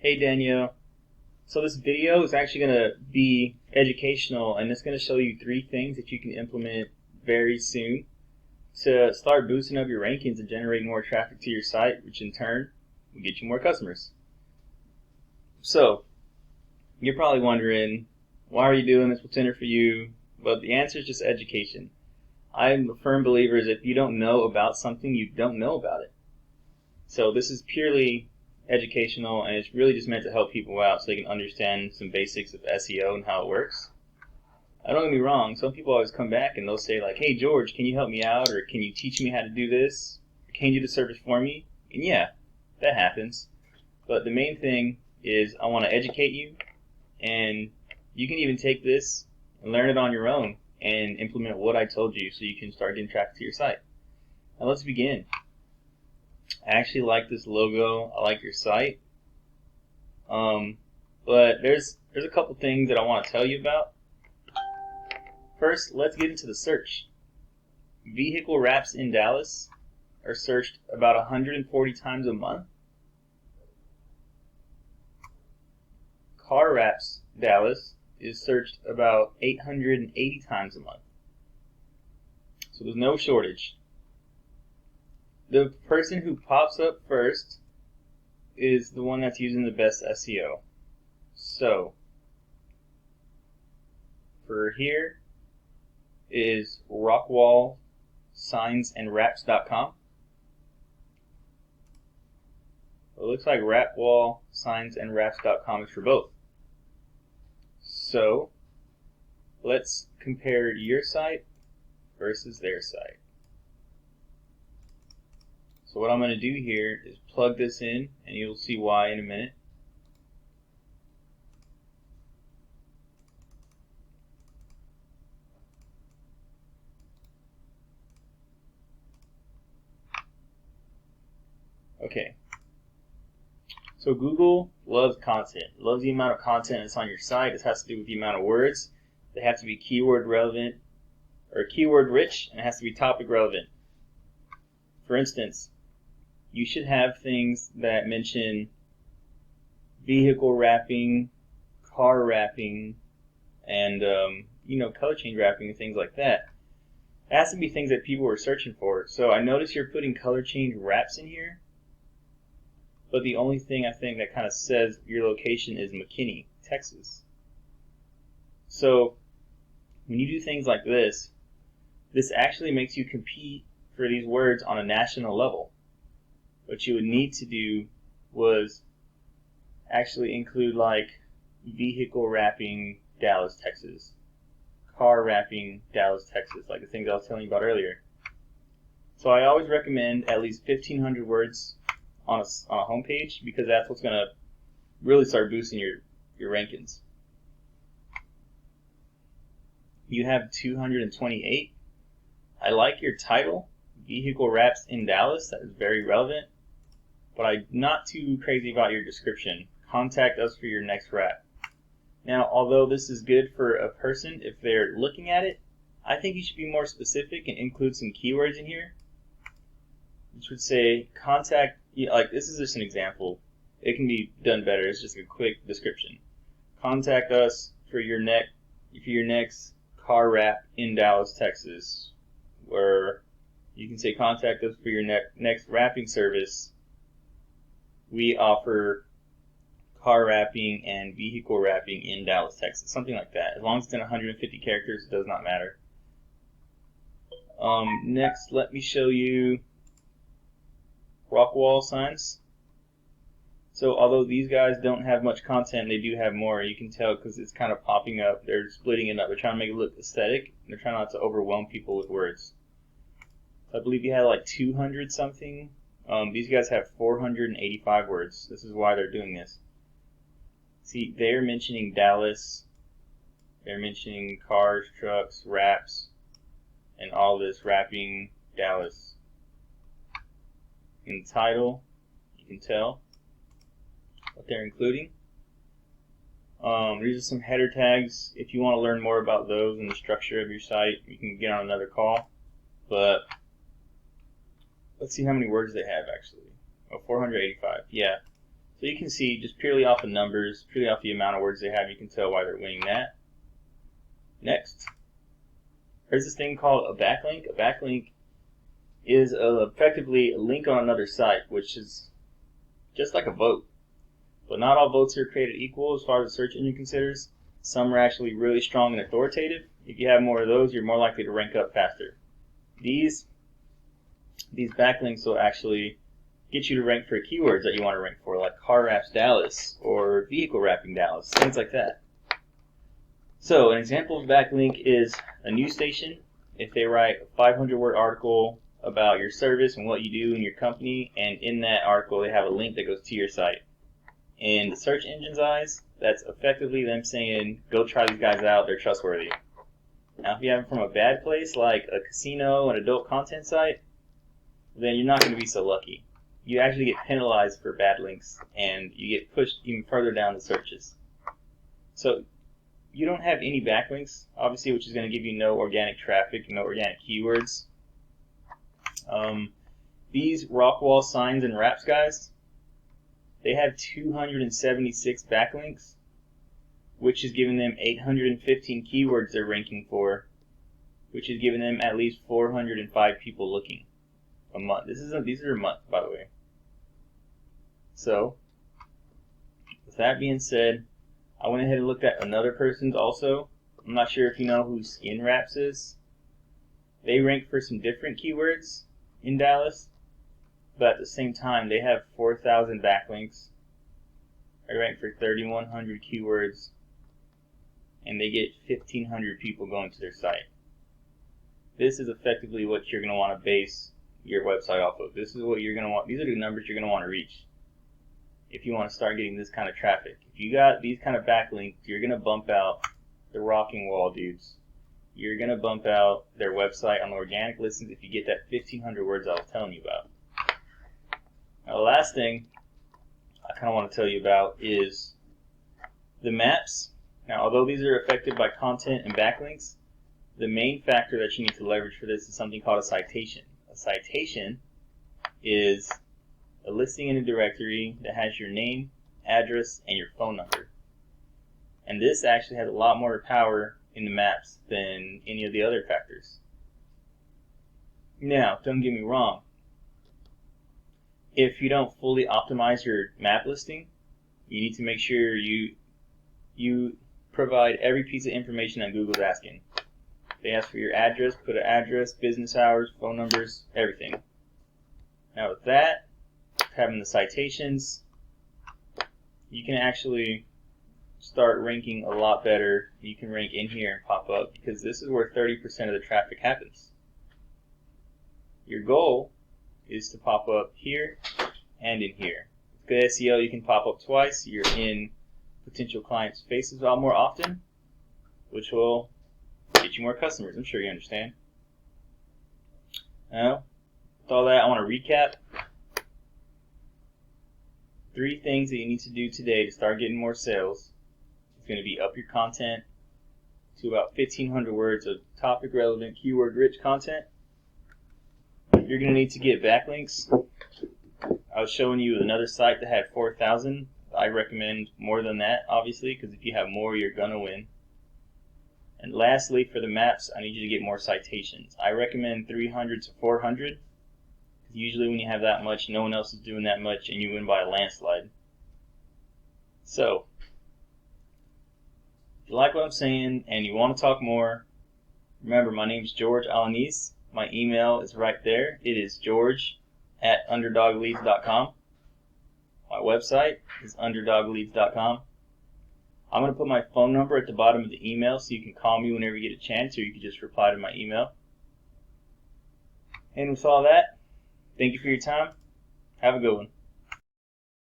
Hey Danielle, so this video is actually going to be educational, and it's going to show you 3 things that you can implement very soon to start boosting up your rankings and generating more traffic to your site, which in turn will get you more customers. So you're probably wondering, why are you doing this? What's in it for you? But the answer is just education. I'm a firm believer that if you don't know about something, you don't know about it. So this is purely educational, and it's really just meant to help people out so they can understand some basics of SEO and how it works. Don't get me wrong, some people always come back and they'll say like, hey George, can you help me out, or can you teach me how to do this, or can you do the service for me? And yeah, that happens. But the main thing is I want to educate you, and you can even take this and learn it on your own and implement what I told you so you can start getting traffic to your site. Now let's begin. I actually like this logo. I like your site. But there's a couple things that I want to tell you about. First, let's get into the search. Vehicle wraps in Dallas are searched about 140 times a month. Car wraps Dallas is searched about 880 times a month. So there's no shortage. The person who pops up first is the one that's using the best SEO. So for here is rockwallsignsandwraps.com. It looks like rockwallsignsandwraps.com is for both. So let's compare your site versus their site. So what I'm going to do here is plug this in, and you'll see why in a minute. Okay. So Google loves content. Loves the amount of content that's on your site. This has to do with the amount of words. They have to be keyword relevant or keyword rich, and it has to be topic relevant. For instance, you should have things that mention vehicle wrapping, car wrapping, and color change wrapping and things like that. It has to be things that people are searching for. So I notice you're putting color change wraps in here, but the only thing I think that kind of says your location is McKinney, Texas. So when you do things like this actually makes you compete for these words on a national level. What you would need to do was actually include like vehicle wrapping Dallas, Texas, car wrapping Dallas, Texas, like the things I was telling you about earlier. So I always recommend at least 1,500 words on a homepage, because that's what's going to really start boosting your rankings. You have 228. I like your title, Vehicle Wraps in Dallas. That is very relevant. But I'm not too crazy about your description. Contact us for your next wrap. Now, although this is good for a person if they're looking at it, I think you should be more specific and include some keywords in here, which would say contact. Like this is just an example. It can be done better. It's just a quick description. Contact us for your next car wrap in Dallas, Texas. Or you can say contact us for your next wrapping service. We offer car wrapping and vehicle wrapping in Dallas, Texas. Something like that. As long as it's in 150 characters, it does not matter. Next, let me show you Rockwall signs. So although these guys don't have much content, they do have more. You can tell because it's kind of popping up. They're splitting it up. They're trying to make it look aesthetic. They're trying not to overwhelm people with words. So I believe you had like 200 something. These guys have 485 words. This is why they're doing this. See, they're mentioning Dallas. They're mentioning cars, trucks, wraps, and all this wrapping Dallas. In the title, you can tell what they're including. These are some header tags. If you want to learn more about those and the structure of your site, you can get on another call. But let's see how many words they have actually. Oh, 485. Yeah. So you can see just purely off the numbers, purely off the amount of words they have, you can tell why they're winning that. Next, there's this thing called a backlink. A backlink is effectively a link on another site, which is just like a vote. But not all votes are created equal as far as the search engine considers. Some are actually really strong and authoritative. If you have more of those, you're more likely to rank up faster. These backlinks will actually get you to rank for keywords that you want to rank for, like car wraps Dallas or vehicle wrapping Dallas, things like that. So an example of backlink is a news station. If they write a 500-word article about your service and what you do in your company, and in that article they have a link that goes to your site. In the search engine's eyes, that's effectively them saying, go try these guys out, they're trustworthy. Now if you have them from a bad place like a casino, an adult content site, then you're not going to be so lucky. You actually get penalized for bad links, and you get pushed even further down the searches. So you don't have any backlinks, obviously, which is going to give you no organic traffic, no organic keywords. These rock wall signs and wraps guys, they have 276 backlinks, which is giving them 815 keywords they're ranking for, which is giving them at least 405 people looking a month. These are a month, by the way. So, with that being said, I went ahead and looked at another person's also. I'm not sure if you know who Skin Wraps is. They rank for some different keywords in Dallas, but at the same time, they have 4,000 backlinks. They rank for 3,100 keywords, and they get 1,500 people going to their site. This is effectively what you're going to want to base your website off of. This is what you're going to want. These are the numbers you're going to want to reach if you want to start getting this kind of traffic. If you got these kind of backlinks, you're going to bump out the rocking wall dudes. You're going to bump out their website on the organic listings if you get that 1,500 words I was telling you about. Now, the last thing I kind of want to tell you about is the maps. Now, although these are affected by content and backlinks, the main factor that you need to leverage for this is something called a citation. A citation is a listing in a directory that has your name, address, and your phone number. And this actually has a lot more power in the maps than any of the other factors. Now, don't get me wrong. If you don't fully optimize your map listing, you need to make sure you provide every piece of information that Google's asking. They ask for your address, put an address, business hours, phone numbers, everything. Now with that, having the citations, you can actually start ranking a lot better. You can rank in here and pop up, because this is where 30% of the traffic happens. Your goal is to pop up here and in here. With good SEO, you can pop up twice. You're in potential clients' faces a lot more often, which will get you more customers. I'm sure you understand. Now, with all that, I want to recap 3 things that you need to do today to start getting more sales. It's going to be up your content to about 1,500 words of topic relevant, keyword rich content. You're going to need to get backlinks. I was showing you another site that had 4,000. I recommend more than that, obviously, because if you have more, you're going to win. And lastly, for the maps, I need you to get more citations. I recommend 300 to 400. Usually when you have that much, no one else is doing that much, and you win by a landslide. So, if you like what I'm saying and you want to talk more, remember, my name is George Alanis. My email is right there. It is george@underdogleads.com. My website is underdogleads.com. I'm going to put my phone number at the bottom of the email so you can call me whenever you get a chance, or you can just reply to my email. And with all that, thank you for your time. Have a good one.